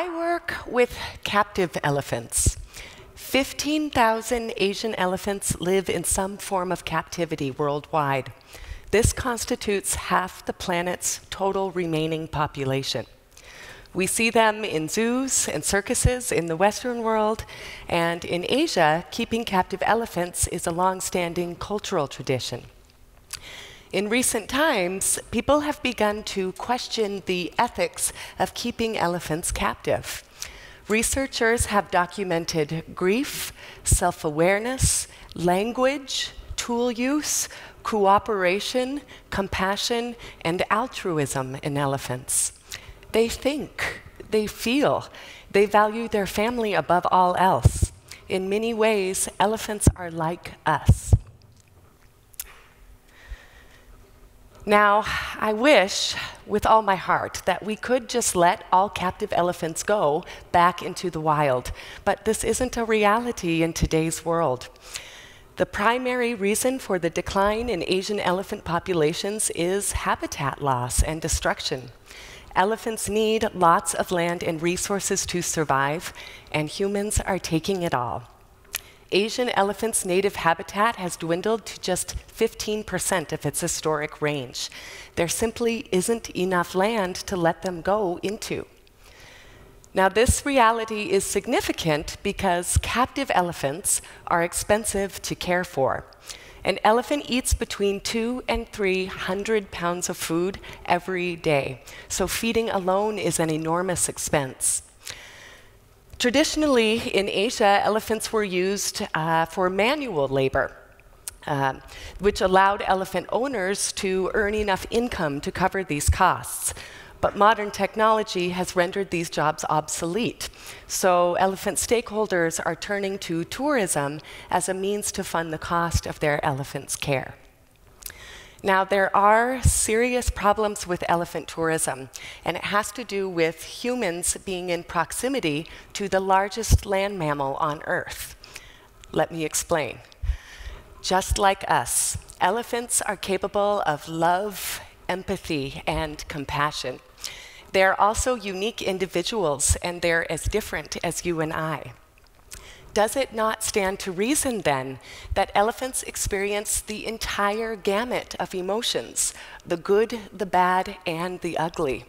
I work with captive elephants. 15,000 Asian elephants live in some form of captivity worldwide. This constitutes half the planet's total remaining population. We see them in zoos and circuses in the Western world, and in Asia, keeping captive elephants is a long-standing cultural tradition. In recent times, people have begun to question the ethics of keeping elephants captive. Researchers have documented grief, self-awareness, language, tool use, cooperation, compassion, and altruism in elephants. They think, they feel, they value their family above all else. In many ways, elephants are like us. Now, I wish with all my heart that we could just let all captive elephants go back into the wild, but this isn't a reality in today's world. The primary reason for the decline in Asian elephant populations is habitat loss and destruction. Elephants need lots of land and resources to survive, and humans are taking it all. Asian elephants' native habitat has dwindled to just 15% of its historic range. There simply isn't enough land to let them go into. Now, this reality is significant because captive elephants are expensive to care for. An elephant eats between 200 and 300 pounds of food every day, so feeding alone is an enormous expense. Traditionally, in Asia, elephants were used for manual labor, which allowed elephant owners to earn enough income to cover these costs. But modern technology has rendered these jobs obsolete. So elephant stakeholders are turning to tourism as a means to fund the cost of their elephants' care. Now, there are serious problems with elephant tourism, and it has to do with humans being in proximity to the largest land mammal on Earth. Let me explain. Just like us, elephants are capable of love, empathy, and compassion. They're also unique individuals, and they're as different as you and I. Does it not stand to reason, then, that elephants experience the entire gamut of emotions, the good, the bad, and the ugly?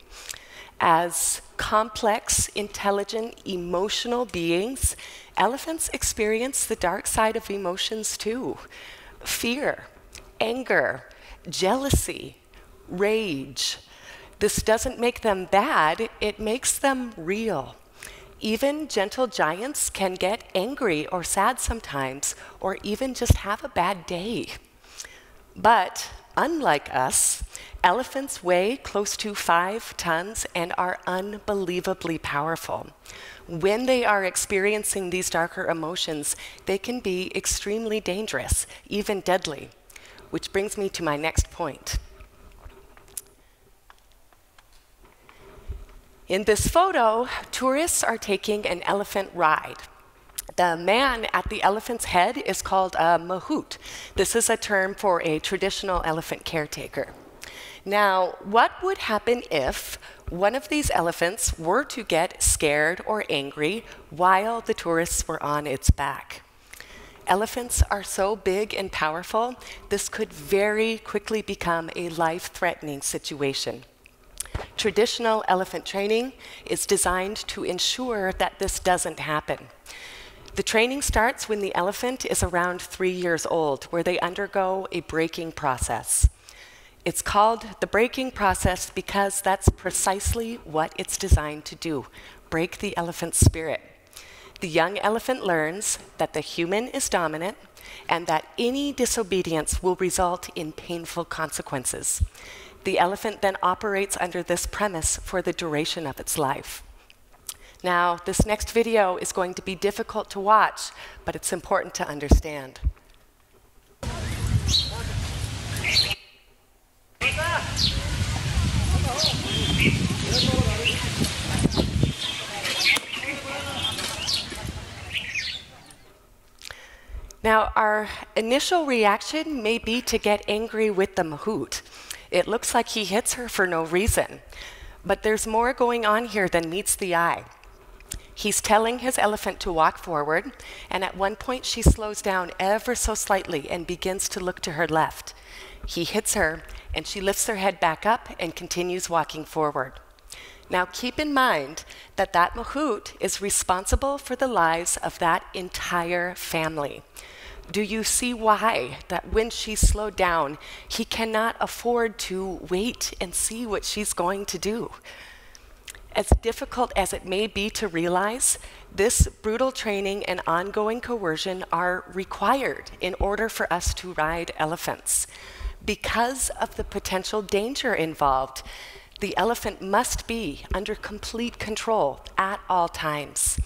As complex, intelligent, emotional beings, elephants experience the dark side of emotions too. Fear, anger, jealousy, rage. This doesn't make them bad, it makes them real. Even gentle giants can get angry or sad sometimes, or even just have a bad day. But unlike us, elephants weigh close to 5 tons and are unbelievably powerful. When they are experiencing these darker emotions, they can be extremely dangerous, even deadly. Which brings me to my next point. In this photo, tourists are taking an elephant ride. The man at the elephant's head is called a mahout. This is a term for a traditional elephant caretaker. Now, what would happen if one of these elephants were to get scared or angry while the tourists were on its back? Elephants are so big and powerful, this could very quickly become a life-threatening situation. Traditional elephant training is designed to ensure that this doesn't happen. The training starts when the elephant is around 3 years old, where they undergo a breaking process. It's called the breaking process because that's precisely what it's designed to do, break the elephant's spirit. The young elephant learns that the human is dominant and that any disobedience will result in painful consequences. The elephant then operates under this premise for the duration of its life. Now, this next video is going to be difficult to watch, but it's important to understand. Now, our initial reaction may be to get angry with the mahout. It looks like he hits her for no reason. But there's more going on here than meets the eye. He's telling his elephant to walk forward, and at one point she slows down ever so slightly and begins to look to her left. He hits her, and she lifts her head back up and continues walking forward. Now keep in mind that that mahout is responsible for the lives of that entire family. Do you see why that when she's slowed down, he cannot afford to wait and see what she's going to do? As difficult as it may be to realize, this brutal training and ongoing coercion are required in order for us to ride elephants. Because of the potential danger involved, the elephant must be under complete control at all times.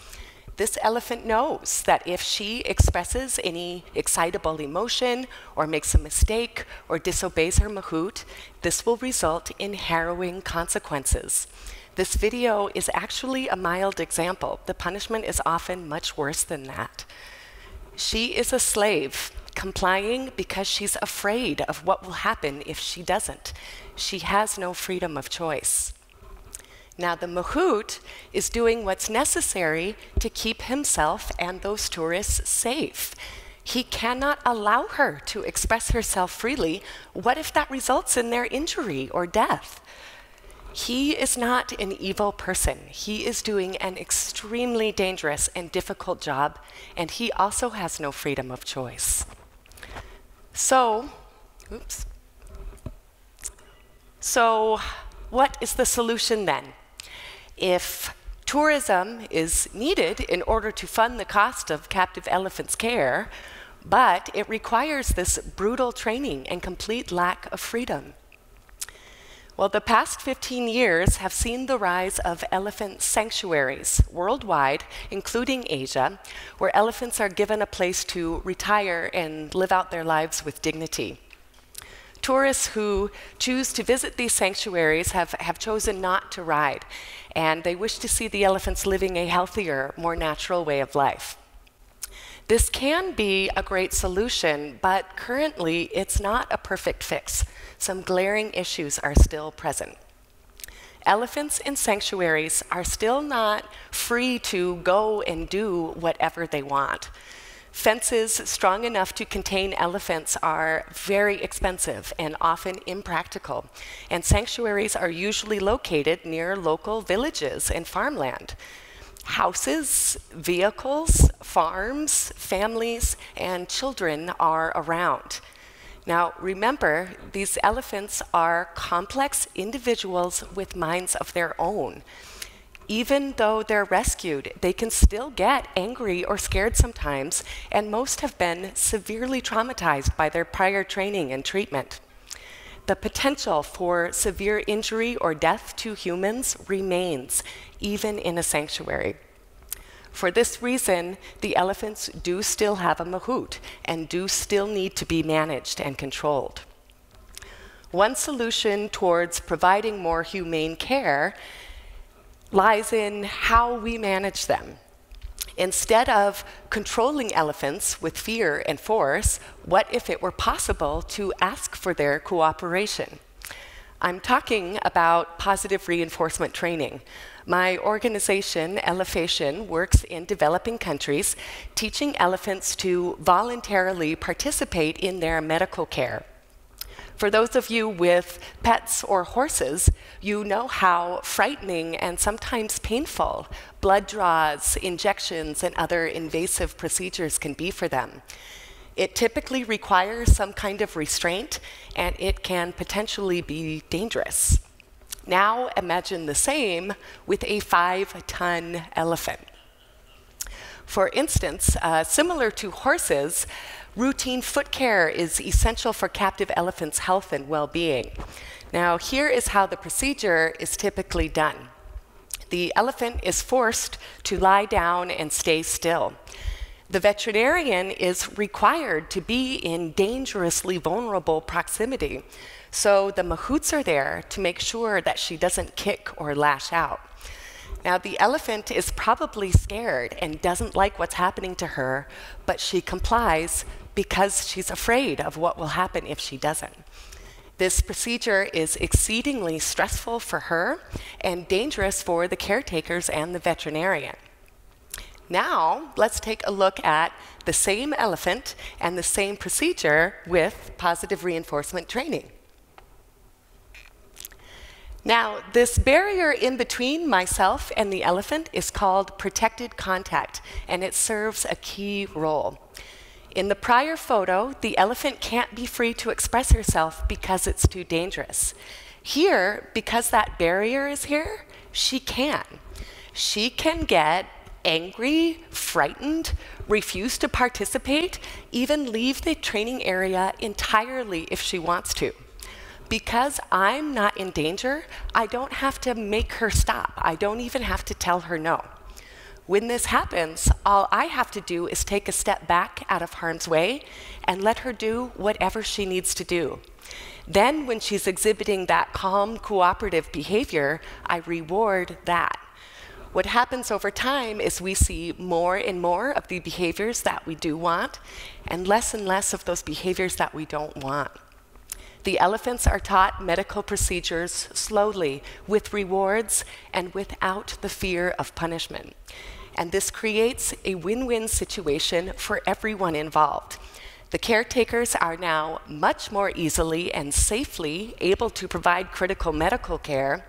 This elephant knows that if she expresses any excitable emotion or makes a mistake or disobeys her mahout, this will result in harrowing consequences. This video is actually a mild example. The punishment is often much worse than that. She is a slave, complying because she's afraid of what will happen if she doesn't. She has no freedom of choice. Now, the mahout is doing what's necessary to keep himself and those tourists safe. He cannot allow her to express herself freely. What if that results in their injury or death? He is not an evil person. He is doing an extremely dangerous and difficult job, and he also has no freedom of choice. So what is the solution then? If tourism is needed in order to fund the cost of captive elephants' care, but it requires this brutal training and complete lack of freedom. Well, the past 15 years have seen the rise of elephant sanctuaries worldwide, including Asia, where elephants are given a place to retire and live out their lives with dignity. Tourists who choose to visit these sanctuaries have chosen not to ride, and they wish to see the elephants living a healthier, more natural way of life. This can be a great solution, but currently it's not a perfect fix. Some glaring issues are still present. Elephants in sanctuaries are still not free to go and do whatever they want. Fences strong enough to contain elephants are very expensive and often impractical, and sanctuaries are usually located near local villages and farmland. Houses, vehicles, farms, families, and children are around. Now, remember, these elephants are complex individuals with minds of their own. Even though they're rescued, they can still get angry or scared sometimes, and most have been severely traumatized by their prior training and treatment. The potential for severe injury or death to humans remains, even in a sanctuary. For this reason, the elephants do still have a mahout and do still need to be managed and controlled. One solution towards providing more humane care lies in how we manage them. Instead of controlling elephants with fear and force, what if it were possible to ask for their cooperation? I'm talking about positive reinforcement training. My organization, Elephation, works in developing countries, teaching elephants to voluntarily participate in their medical care. For those of you with pets or horses, you know how frightening and sometimes painful blood draws, injections, and other invasive procedures can be for them. It typically requires some kind of restraint, and it can potentially be dangerous. Now imagine the same with a 5-ton elephant. For instance, similar to horses, routine foot care is essential for captive elephants' health and well-being. Now, here is how the procedure is typically done. The elephant is forced to lie down and stay still. The veterinarian is required to be in dangerously vulnerable proximity, so the mahouts are there to make sure that she doesn't kick or lash out. Now, the elephant is probably scared and doesn't like what's happening to her, but she complies because she's afraid of what will happen if she doesn't. This procedure is exceedingly stressful for her and dangerous for the caretakers and the veterinarian. Now, let's take a look at the same elephant and the same procedure with positive reinforcement training. Now, this barrier in between myself and the elephant is called protected contact, and it serves a key role. In the prior photo, the elephant can't be free to express herself because it's too dangerous. Here, because that barrier is here, she can. She can get angry, frightened, refuse to participate, even leave the training area entirely if she wants to. Because I'm not in danger, I don't have to make her stop. I don't even have to tell her no. When this happens, all I have to do is take a step back out of harm's way and let her do whatever she needs to do. Then, when she's exhibiting that calm, cooperative behavior, I reward that. What happens over time is we see more and more of the behaviors that we do want and less of those behaviors that we don't want. The elephants are taught medical procedures slowly, with rewards and without the fear of punishment. And this creates a win-win situation for everyone involved. The caretakers are now much more easily and safely able to provide critical medical care,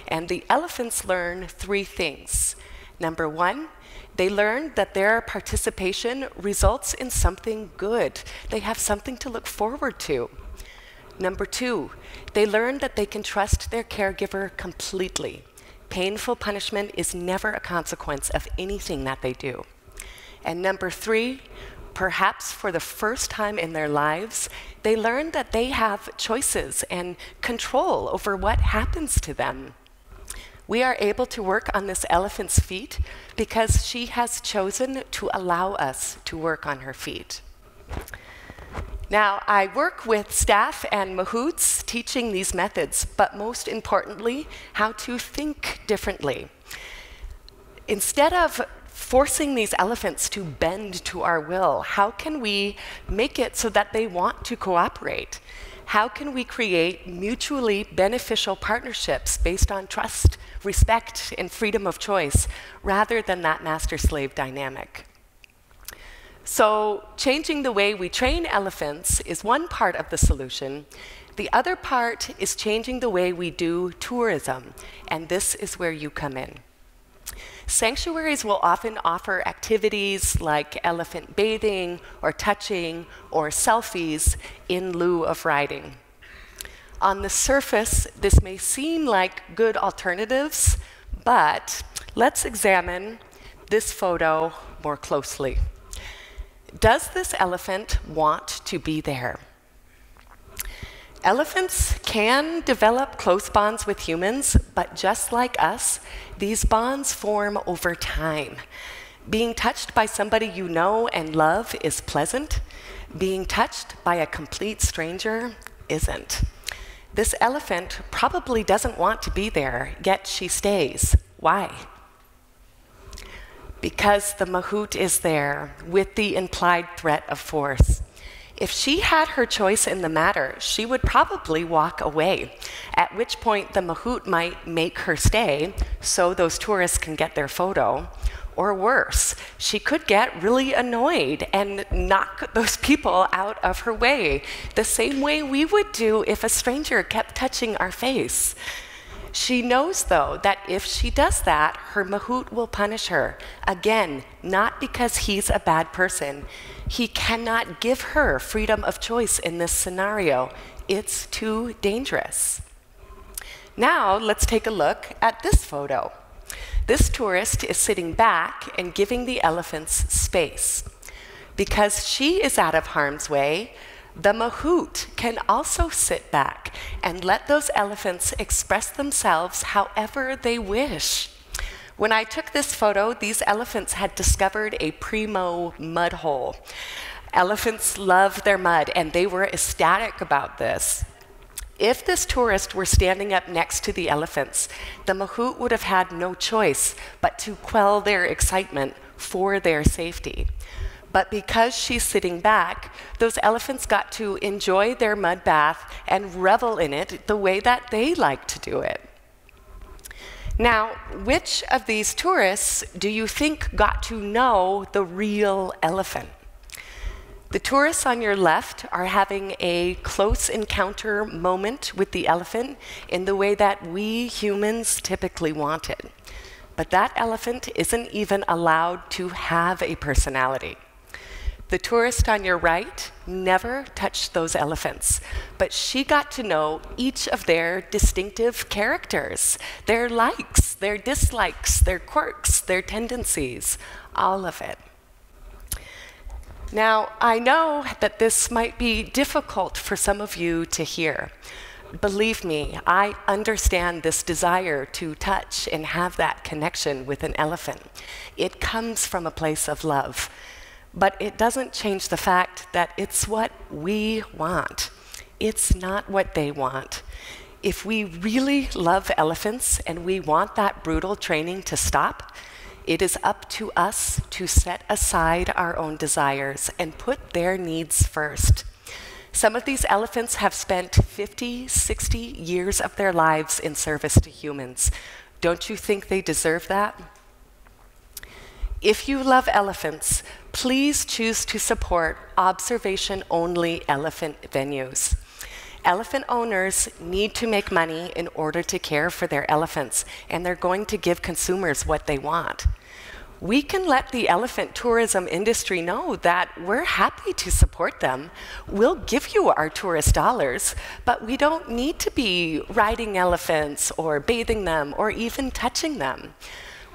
and the elephants learn 3 things. Number 1, they learn that their participation results in something good. They have something to look forward to. Number 2, they learn that they can trust their caregiver completely. Painful punishment is never a consequence of anything that they do. And number 3, perhaps for the first time in their lives, they learn that they have choices and control over what happens to them. We are able to work on this elephant's feet because she has chosen to allow us to work on her feet. Now, I work with staff and mahouts teaching these methods, but most importantly, how to think differently. Instead of forcing these elephants to bend to our will, how can we make it so that they want to cooperate? How can we create mutually beneficial partnerships based on trust, respect, and freedom of choice, rather than that master-slave dynamic? So changing the way we train elephants is one part of the solution. The other part is changing the way we do tourism, and this is where you come in. Sanctuaries will often offer activities like elephant bathing or touching or selfies in lieu of riding. On the surface, this may seem like good alternatives, but let's examine this photo more closely. Does this elephant want to be there? Elephants can develop close bonds with humans, but just like us, these bonds form over time. Being touched by somebody you know and love is pleasant. Being touched by a complete stranger isn't. This elephant probably doesn't want to be there, yet she stays. Why? Because the mahout is there with the implied threat of force. If she had her choice in the matter, she would probably walk away, at which point the mahout might make her stay so those tourists can get their photo. Or worse, she could get really annoyed and knock those people out of her way, the same way we would do if a stranger kept touching our face. She knows, though, that if she does that, her mahout will punish her. Again, not because he's a bad person. He cannot give her freedom of choice in this scenario. It's too dangerous. Now, let's take a look at this photo. This tourist is sitting back and giving the elephants space. Because she is out of harm's way, the mahout can also sit back and let those elephants express themselves however they wish. When I took this photo, these elephants had discovered a primo mud hole. Elephants love their mud, and they were ecstatic about this. If this tourist were standing up next to the elephants, the mahout would have had no choice but to quell their excitement for their safety. But because she's sitting back, those elephants got to enjoy their mud bath and revel in it the way that they like to do it. Now, which of these tourists do you think got to know the real elephant? The tourists on your left are having a close encounter moment with the elephant in the way that we humans typically want it. But that elephant isn't even allowed to have a personality. The tourist on your right never touched those elephants, but she got to know each of their distinctive characters, their likes, their dislikes, their quirks, their tendencies, all of it. Now, I know that this might be difficult for some of you to hear. Believe me, I understand this desire to touch and have that connection with an elephant. It comes from a place of love. But it doesn't change the fact that it's what we want. It's not what they want. If we really love elephants and we want that brutal training to stop, it is up to us to set aside our own desires and put their needs first. Some of these elephants have spent 50, 60 years of their lives in service to humans. Don't you think they deserve that? If you love elephants, please choose to support observation-only elephant venues. Elephant owners need to make money in order to care for their elephants, and they're going to give consumers what they want. We can let the elephant tourism industry know that we're happy to support them. We'll give you our tourist dollars, but we don't need to be riding elephants or bathing them or even touching them.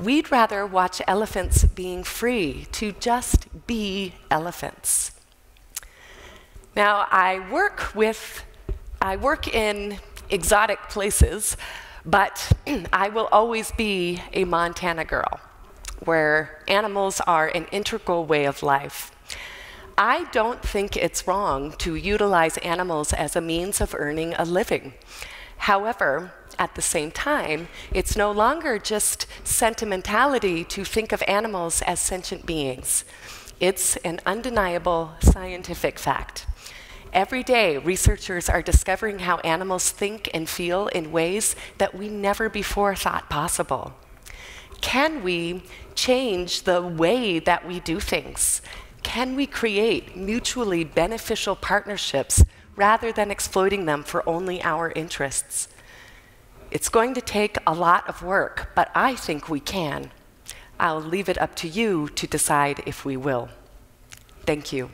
We'd rather watch elephants being free to just be elephants. Now, I work in exotic places, but I will always be a Montana girl, where animals are an integral way of life. I don't think it's wrong to utilize animals as a means of earning a living. However, at the same time, it's no longer just sentimentality to think of animals as sentient beings. It's an undeniable scientific fact. Every day, researchers are discovering how animals think and feel in ways that we never before thought possible. Can we change the way that we do things? Can we create mutually beneficial partnerships rather than exploiting them for only our interests? It's going to take a lot of work, but I think we can. I'll leave it up to you to decide if we will. Thank you.